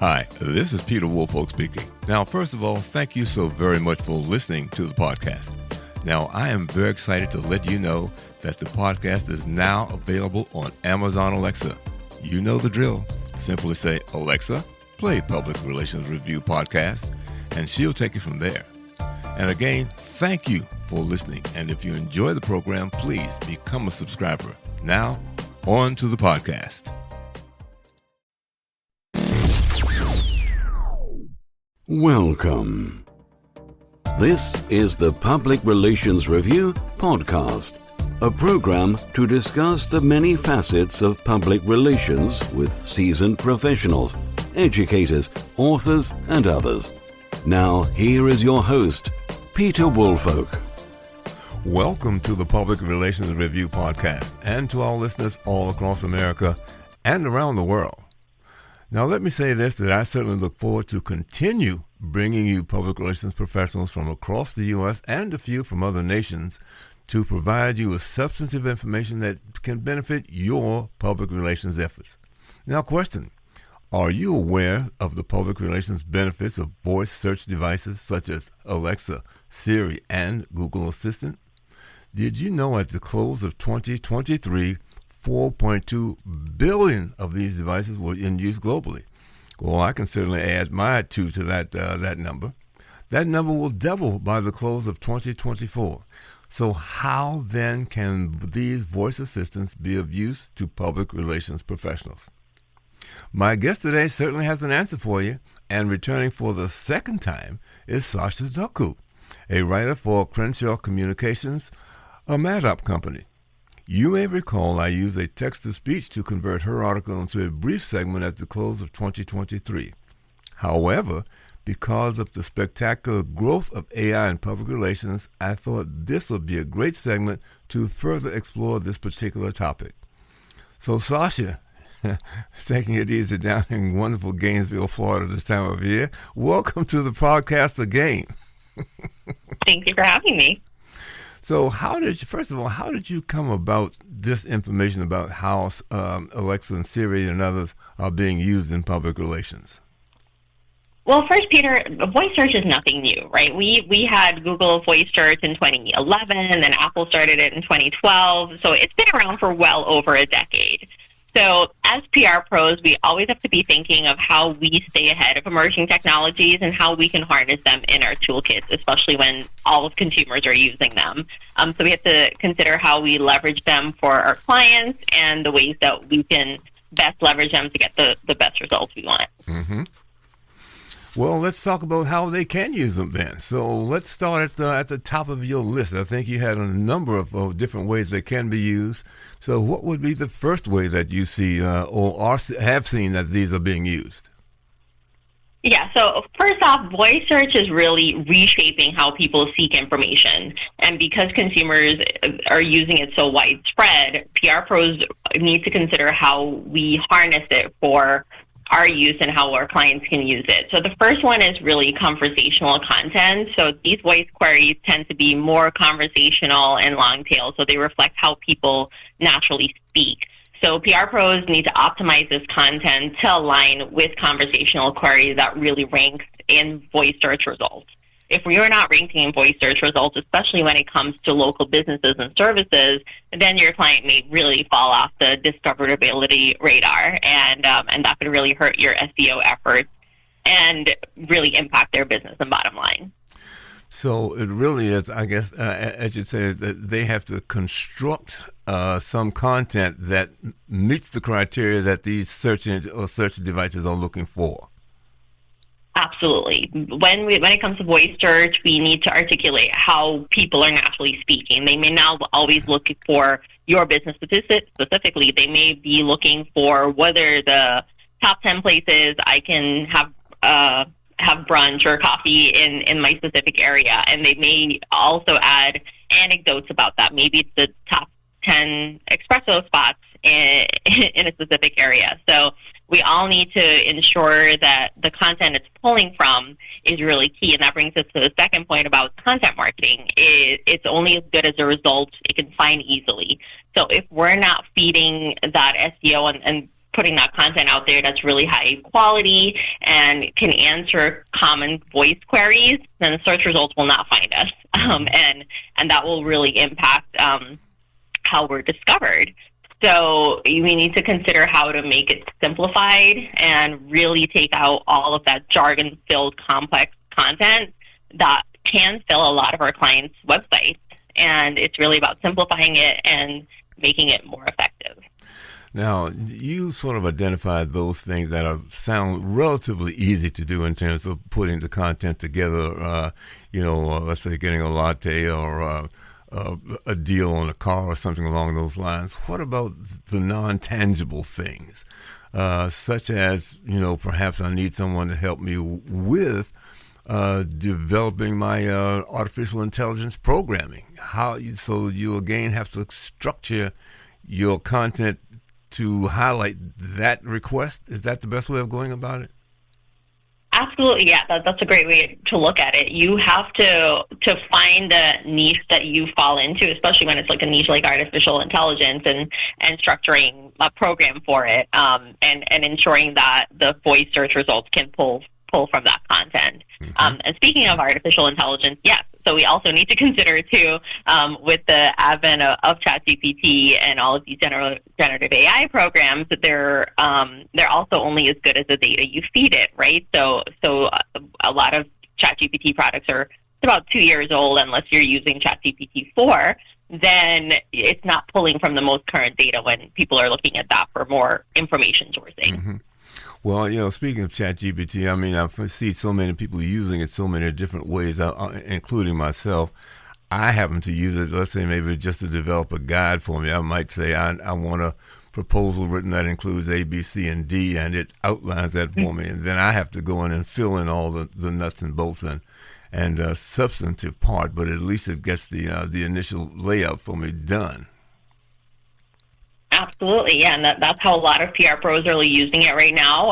Hi, this is Peter Woolfolk speaking. Now, first of all, thank you so very much for listening to the podcast. Now, I am very excited to let you know that the podcast is now available on Amazon Alexa. You know the drill. Simply say, Alexa, play Public Relations Review Podcast, and she'll take it from there. And again, thank you for listening. And if you enjoy the program, please become a subscriber. Now, on to the podcast. Welcome. This is the Public Relations Review Podcast, a program to discuss the many facets of public relations with seasoned professionals, educators, authors, and others. Now, here is your host, Peter Woolfolk. Welcome to the Public Relations Review Podcast, and to our listeners all across America and around the world. Now, let me say this, that I certainly look forward to continue bringing you public relations professionals from across the U.S. and a few from other nations to provide you with substantive information that can benefit your public relations efforts. Now, question, are you aware of the public relations benefits of voice search devices such as Alexa, Siri, and Google Assistant? Did you know at the close of 2023, 4.2 billion of these devices were in use globally? Well, I can certainly add my two to that number. That number will double by the close of 2024. So how then can these voice assistants be of use to public relations professionals? My guest today certainly has an answer for you, and returning for the second time is Sasha Dookhoo, a writer for Crenshaw Communications, a mad-up company. You may recall I used a text-to-speech to convert her article into a brief segment at the close of 2023. However, because of the spectacular growth of AI in public relations, I thought this would be a great segment to further explore this particular topic. So Sasha, taking it easy down in wonderful Gainesville, Florida this time of year, welcome to the podcast again. Thank you for having me. So first of all, how did you come about this information about how Alexa and Siri and others are being used in public relations? Well, first, Peter, voice search is nothing new, right? We had Google voice search in 2011, and then Apple started it in 2012. So it's been around for well over a decade. So as PR pros, we always have to be thinking of how we stay ahead of emerging technologies and how we can harness them in our toolkits, especially when all of consumers are using them. So we have to consider how we leverage them for our clients and the ways that we can best leverage them to get the best results we want. Mm-hmm. Well, let's talk about how they can use them then. So let's start at the top of your list. I think you had a number of different ways they can be used. So what would be the first way that you see or have seen that these are being used? Yeah, so first off, voice search is really reshaping how people seek information. And because consumers are using it so widespread, PR pros need to consider how we harness it for our use and how our clients can use it. So the first one is really conversational content. So these voice queries tend to be more conversational and long tail, so they reflect how people naturally speak. So PR pros need to optimize this content to align with conversational queries that really rank in voice search results. If we are not ranking in voice search results, especially when it comes to local businesses and services, then your client may really fall off the discoverability radar, and that could really hurt your SEO efforts and really impact their business and bottom line. So it really is, I guess, as you say, that they have to construct some content that meets the criteria that these search devices are looking for. Absolutely. When it comes to voice search, we need to articulate how people are naturally speaking. They may not always look for your business specifically. They may be looking for whether the top 10 places I can have brunch or coffee in my specific area, and they may also add anecdotes about that. Maybe it's the top 10 espresso spots in a specific area. So we all need to ensure that the content it's pulling from is really key. And that brings us to the second point about content marketing. It's only as good as a result it can find easily. So if we're not feeding that SEO and putting that content out there that's really high quality and can answer common voice queries, then the search results will not find us. And that will really impact how we're discovered. So we need to consider how to make it simplified and really take out all of that jargon-filled complex content that can fill a lot of our clients' websites. And it's really about simplifying it and making it more effective. Now, you sort of identified those things that sound relatively easy to do in terms of putting the content together, let's say getting a latte or a deal on a car or something along those lines. What about the non-tangible things, such as, perhaps I need someone to help me with developing my artificial intelligence programming? So you again have to structure your content to highlight that request? Is that the best way of going about it? Absolutely, yeah. That's a great way to look at it. You have to find the niche that you fall into, especially when it's like a niche like artificial intelligence, and structuring a program for it, and ensuring that the voice search results can pull from that content. Mm-hmm. And speaking of artificial intelligence, yes. So we also need to consider too, with the advent of ChatGPT and all of these generative AI programs, that they're also only as good as the data you feed it, right? So a lot of ChatGPT products are about 2 years old, unless you're using ChatGPT 4. Then it's not pulling from the most current data when people are looking at that for more information sourcing. Mm-hmm. Well, speaking of ChatGPT, I mean, I've seen so many people using it so many different ways, including myself. I happen to use it, let's say maybe just to develop a guide for me. I might say I want a proposal written that includes A, B, C, and D, and it outlines that for me. And then I have to go in and fill in all the nuts and bolts and substantive part, but at least it gets the initial layout for me done. Absolutely, yeah, and that's how a lot of PR pros are really using it right now.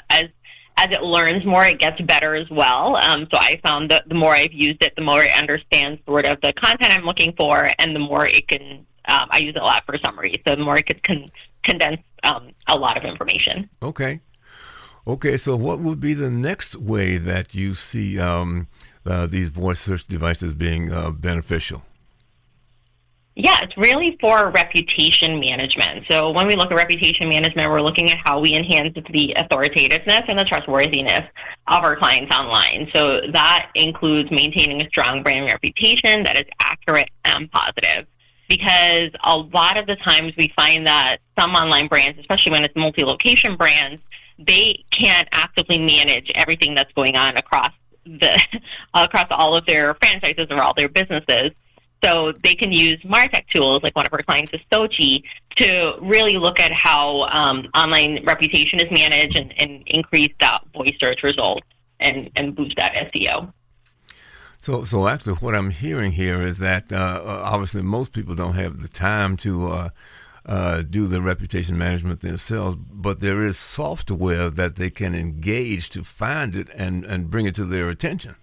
As it learns more, it gets better as well. So I found that the more I've used it, the more it understands sort of the content I'm looking for, and the more it can. I use it a lot for summaries, so the more it could condense a lot of information. Okay. So what would be the next way that you see these voice search devices being beneficial? Yeah, it's really for reputation management. So when we look at reputation management, we're looking at how we enhance the authoritativeness and the trustworthiness of our clients online. So that includes maintaining a strong brand reputation that is accurate and positive. Because a lot of the times we find that some online brands, especially when it's multi-location brands, they can't actively manage everything that's going on across all of their franchises or all their businesses. So they can use MarTech tools, like one of our clients is Sochi, to really look at how online reputation is managed and increase that voice search results and boost that SEO. So actually what I'm hearing here is that obviously most people don't have the time to do the reputation management themselves, but there is software that they can engage to find it and bring it to their attention.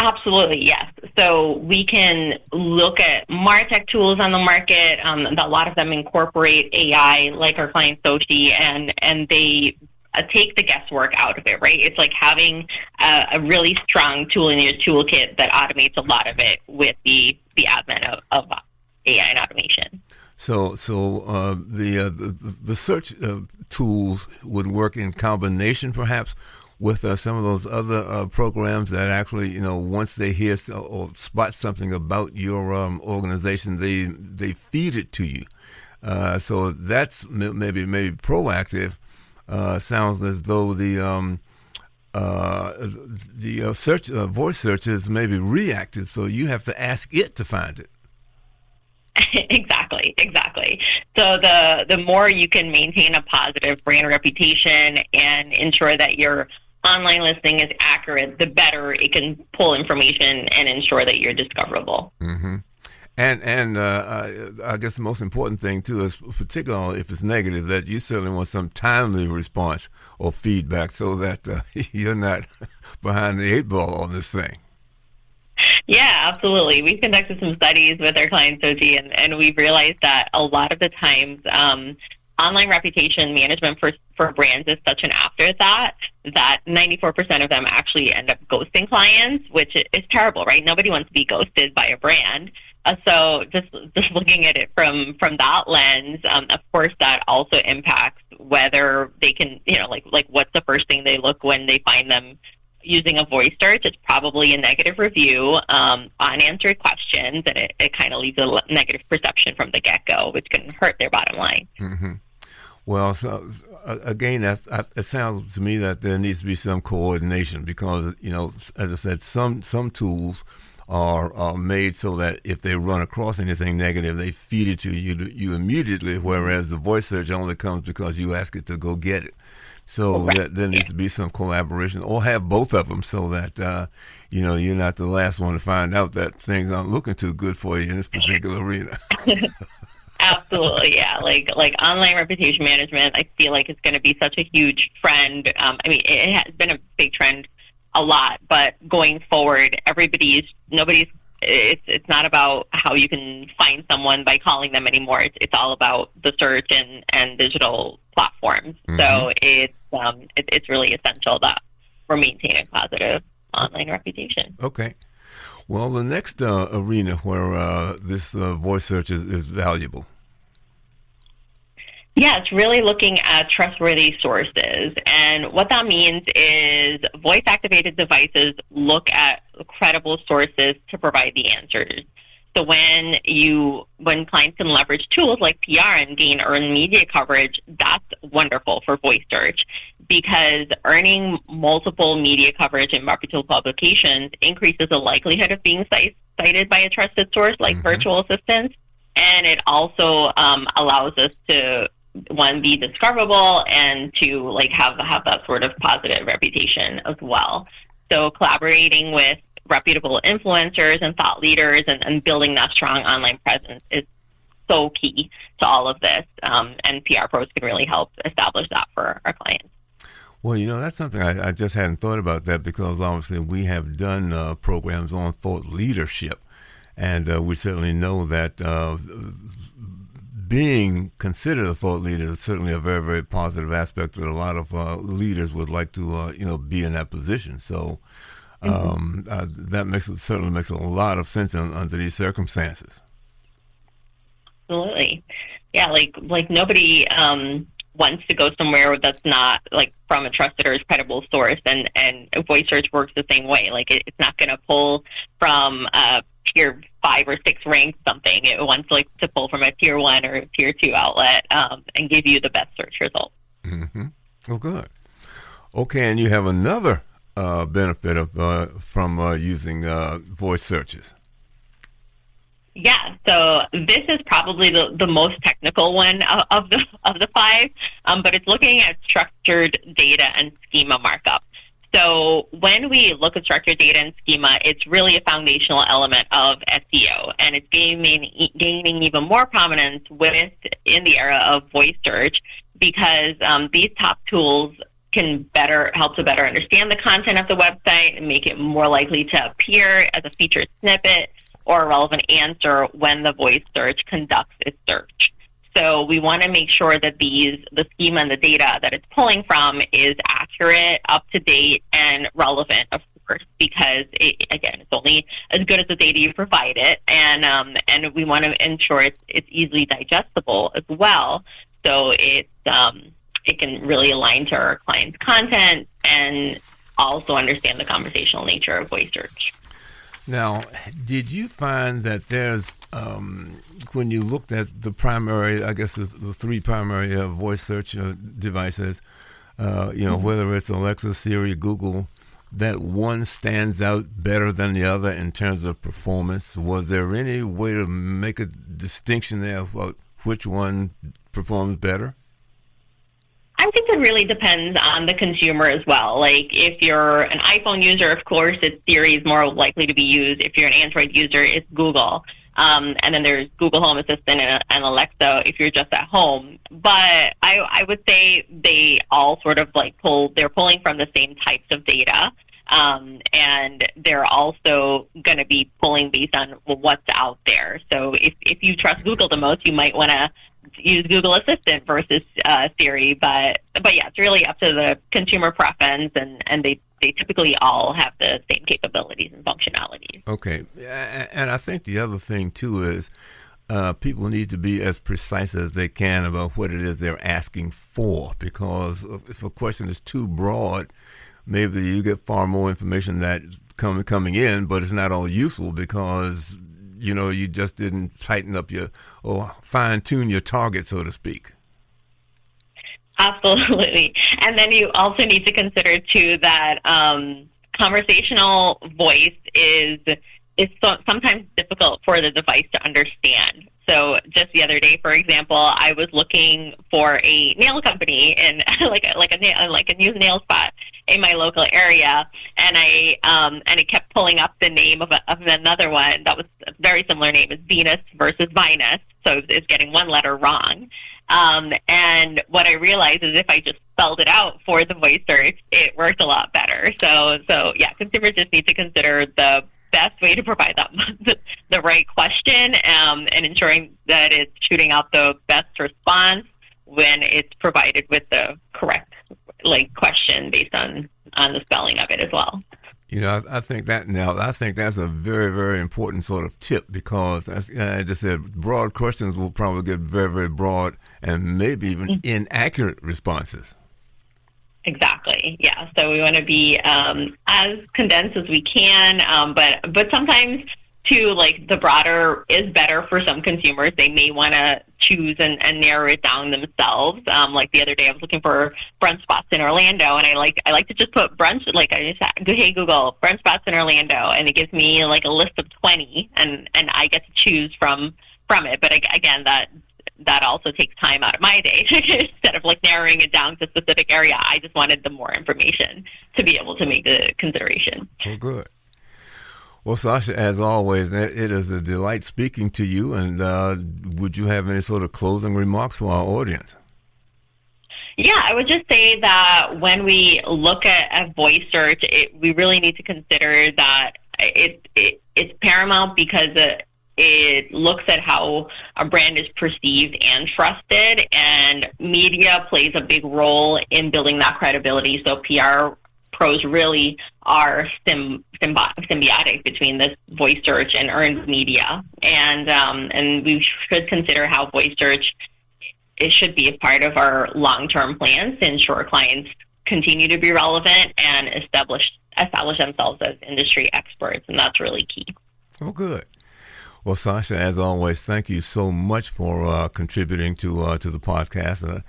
Absolutely, yes. So we can look at MarTech tools on the market. A lot of them incorporate AI, like our client Sochi, and they take the guesswork out of it, right? It's like having a really strong tool in your toolkit that automates a lot of it with the advent of AI and automation. So the search tools would work in combination, perhaps, with some of those other programs that actually, once they hear or spot something about your organization, they feed it to you. So that's maybe proactive. Sounds as though the search voice search is maybe reactive. So you have to ask it to find it. Exactly. So the more you can maintain a positive brand reputation and ensure that your online listing is accurate, the better it can pull information and ensure that you're discoverable. Mm-hmm. And I guess the most important thing too is, particularly if it's negative, that you certainly want some timely response or feedback so that you're not behind the 8 ball on this thing. Yeah, absolutely. We've conducted some studies with our client Sochi, and we've realized that a lot of the times online reputation management for brands is such an afterthought that 94% of them actually end up ghosting clients, which is terrible, right? Nobody wants to be ghosted by a brand. So just looking at it from that lens, of course, that also impacts whether they can, like what's the first thing they look when they find them using a voice search. It's probably a negative review, unanswered questions, and it kind of leaves a negative perception from the get-go, which can hurt their bottom line. Mm-hmm. Well, so again, it sounds to me that there needs to be some coordination because, as I said, some tools are made so that if they run across anything negative, they feed it to you immediately, whereas the voice search only comes because you ask it to go get it. So there needs to be some collaboration, or have both of them, so that you're not the last one to find out that things aren't looking too good for you in this particular arena. Absolutely, yeah. Like online reputation management, I feel like it's going to be such a huge trend. It has been a big trend a lot, but going forward, it's not about how you can find someone by calling them anymore. It's all about the search and digital platforms. Mm-hmm. So it's really essential that we're maintaining positive online reputation. Okay. Well, the next arena where this voice search is valuable. Yeah, it's really looking at trustworthy sources. And what that means is voice-activated devices look at credible sources to provide the answers. So when clients can leverage tools like PR and gain earned media coverage, that's wonderful for voice search, because earning multiple media coverage in reputable publications increases the likelihood of being cited by a trusted source like mm-hmm. virtual assistants. And it also allows us to, one, be discoverable, and two, have that sort of positive reputation as well. So collaborating with reputable influencers and thought leaders and building that strong online presence is so key to all of this. And PR pros can really help establish that for our clients. Well, that's something I just hadn't thought about that, because obviously we have done programs on thought leadership, and we certainly know that being considered a thought leader is certainly a very, very positive aspect that a lot of leaders would like to, be in that position. So that certainly makes a lot of sense under these circumstances. Absolutely. Yeah, like nobody wants to go somewhere that's not from a trusted or credible source, and voice search works the same way. It's not going to pull from tier 5 or 6 ranked something. It wants to pull from a tier 1 or a tier 2 outlet and give you the best search result. Mm-hmm. Oh, good. Okay, and you have another benefit from using voice searches. Yeah, so this is probably the most technical one of the 5, but it's looking at structured data and schema markup. So when we look at structured data and schema, it's really a foundational element of SEO, and it's gaining even more prominence in the era of voice search, because these top tools can help to better understand the content of the website and make it more likely to appear as a featured snippet or a relevant answer when the voice search conducts its search. So we want to make sure that the schema and the data that it's pulling from is accurate, up to date, and relevant, of course, because it's only as good as the data you provide it, and we want to ensure it's easily digestible as well, so it can really align to our client's content and also understand the conversational nature of voice search. Now, did you find that there's, when you looked at the primary, I guess the 3 primary voice search devices, mm-hmm. whether it's Alexa, Siri, Google, that one stands out better than the other in terms of performance? Was there any way to make a distinction there about which one performs better? I think it really depends on the consumer as well. If you're an iPhone user, of course, Siri is more likely to be used. If you're an Android user, it's Google. And then there's Google Home Assistant and Alexa if you're just at home. But I would say they all sort of they're pulling from the same types of data. And they're also going to be pulling based on what's out there. So if you trust Google the most, you might want to use Google Assistant versus Siri. But yeah, it's really up to the consumer preference, and they typically all have the same capabilities and functionalities. Okay, and I think the other thing too is people need to be as precise as they can about what it is they're asking for, because if a question is too broad, maybe you get far more information that coming in, but it's not all useful because you just didn't tighten up or fine tune your target, so to speak. Absolutely. And then you also need to consider, too, that conversational voice is sometimes difficult for the device to understand. So just the other day, for example, I was looking for a nail company in like a new nail spot in my local area, and it kept pulling up the name of another one that was a very similar name. It's Venus versus Vinus, so it's getting one letter wrong. And what I realized is if I just spelled it out for the voice search, it worked a lot better. So yeah, consumers just need to consider the best way to provide the right question, and ensuring that it's shooting out the best response when it's provided with the correct question based on the spelling of it as well. I think that's a very, very important sort of tip, because, as I just said, broad questions will probably get very, very broad and maybe even inaccurate responses. Exactly. Yeah. So we want to be as condensed as we can, but sometimes too, the broader is better for some consumers. They may want to choose and narrow it down themselves. Like the other day, I was looking for brunch spots in Orlando, and I like to just put brunch. I just said, "Hey Google, brunch spots in Orlando," and it gives me a list of 20, and I get to choose from it. But again, that also takes time out of my day. Instead of narrowing it down to a specific area, I just wanted the more information to be able to make the consideration. Well, good. Well, Sasha, as always, it is a delight speaking to you. And would you have any sort of closing remarks for our audience? Yeah, I would just say that when we look at voice search, we really need to consider that it's paramount, because it looks at how a brand is perceived and trusted, and media plays a big role in building that credibility. So PR pros really are symbiotic between this voice search and earned media, and we should consider how voice search should be a part of our long-term plans to ensure clients continue to be relevant and establish themselves as industry experts, and that's really key. Oh, good. Well, Sasha, as always, thank you so much for contributing to the podcast.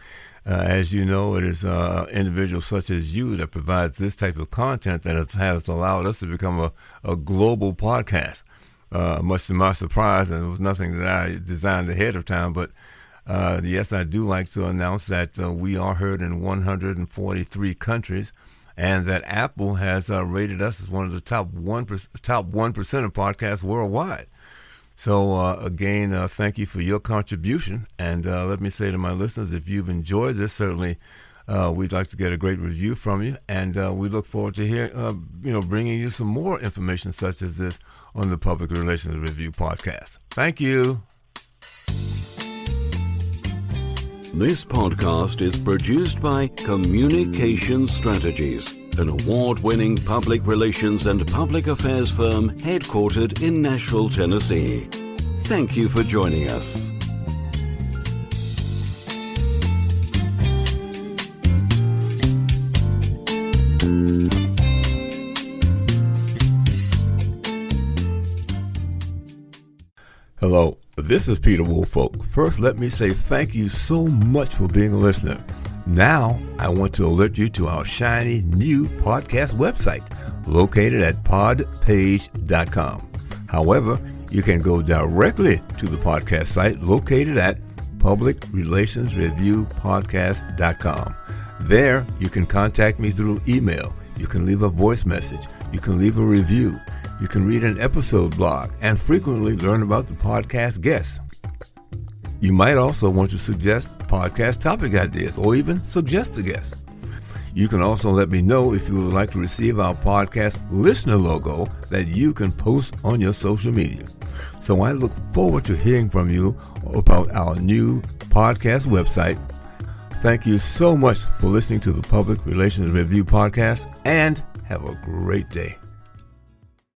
As you know, it is individuals such as you that provides this type of content that has allowed us to become a global podcast. Much to my surprise, and it was nothing that I designed ahead of time, but yes, I do like to announce that we are heard in 143 countries, and that Apple has rated us as one of the top 1% of podcasts worldwide. So, again, thank you for your contribution. And let me say to my listeners, if you've enjoyed this, certainly we'd like to get a great review from you. And we look forward to bringing you some more information such as this on the Public Relations Review podcast. Thank you. This podcast is produced by Communications Strategies, an award-winning public relations and public affairs firm headquartered in Nashville, Tennessee. Thank you for joining us. Hello, this is Peter Woolfolk. First, let me say thank you so much for being a listener. Now, I want to alert you to our shiny new podcast website located at podpage.com. However, you can go directly to the podcast site located at publicrelationsreviewpodcast.com. There, you can contact me through email. You can leave a voice message. You can leave a review. You can read an episode blog and frequently learn about the podcast guests. You might also want to suggest podcast topic ideas or even suggest a guest. You can also let me know if you would like to receive our podcast listener logo that you can post on your social media. So I look forward to hearing from you about our new podcast website. Thank you so much for listening to the Public Relations Review podcast, and have a great day.